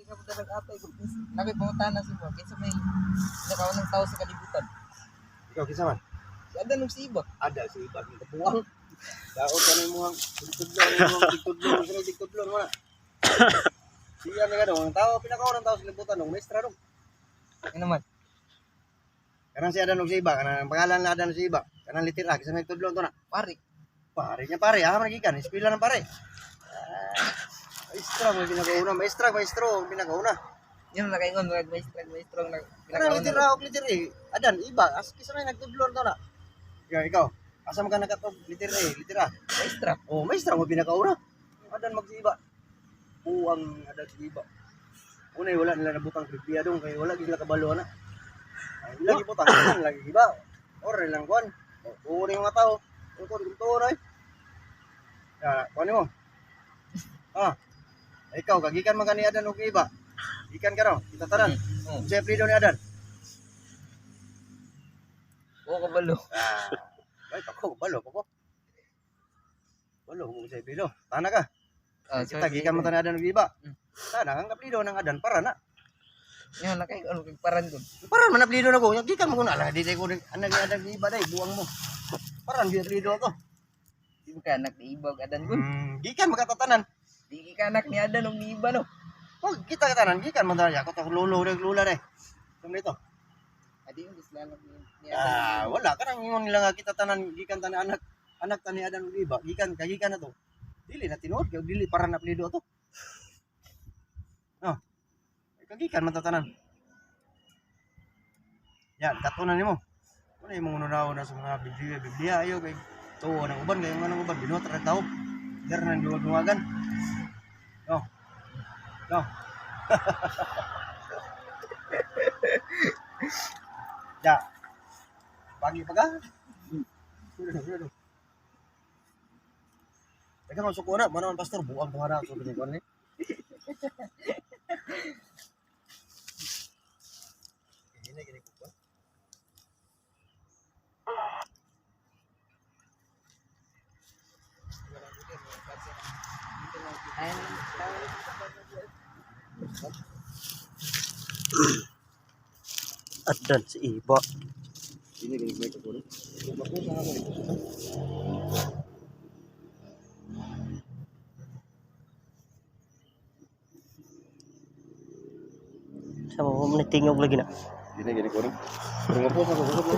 ka mo talagang atay. Nakay pangutanan si mo. Kinsa may nakaunang tao sa kalibutan. Ikaw kinsa man? Si Adan ug si Iba. Ada si Iba ng kabuang. Daot ka na mo ang tigtudlon mo na. Siya nga dong, tao pinakaunang tao sa kalibutan ng maestra dong. Ano naman? Kanang si Adan og si Iba, kanang pangalan na Adan si Iba. Kanang litera kinsa may tudlon to na. Pare. Pare niya pare, man gikan, eskwela ng pare. Maestra mo pinakauna, maestro ang pinakauna. Yun nakaingon mga maestro na Kanang litera og litera Adan Iba, as kisa may nagtudlon to na. Ikaw, asa man ka nakatog litera. maestra. Oh, maestra mo pinakauna. Adan mag-iba. Buang Adan si Iba. Unay wala nila nabutang trivia dong kay wala gid nila kabalo na. Ay lagi butang lagi iba. Or lang kuan. Uri mga tao. Ito dito ray. Ya, kuan mo. Ah. Ikaw kagikan man kani Adan og Iba. Gikan ka raw, kita tanan. Sa apelyido ni Adan. Oo kabalo. Ay pako balo pako. Balo mo sa apelyido. Tana ka. Kita gikan man tanan Adan og Iba. Tana ang apelyido ng Adan para na. Yun nakaingon kay paran kun. Para man apelyido na ko. Gikan mo ko na ala di ko anak ni Adan Iba dai buang mo. Paran di apelyido ako. Di ka anak ni Iba ug Adan kun. Gikan makatatanan. Di ka anak ni Adan ug ni Iba no. Oh, kita katanan gikan man tayo ako to lolo reg lula dai. Tum dito. Adi yung gislalag ni Adan. Wala kanang ingon nila nga kita tanan gikan tanan anak tani Adan ug Iba. Gikan kagikan na to. Dili na tinuod kay dili para na apelyido to. No. Kagikan man tatanan. Yan, katunan nimo. Ano imong una-una sa mga Biblia ayo kay tuwa ng uban kay manang uban binuhat ra tao. Dar nang duwagan. No. No. Ya. Pagi pa ka? Teka masuk ko na, mana man pastor buang buhara ko binikuan ni. Gini ko ba? Adan si Iba. Ini may ko ni. Bagus na ako ito. Sama mo tingog lagi na. Gini ko ni. Pero nga po sa ko.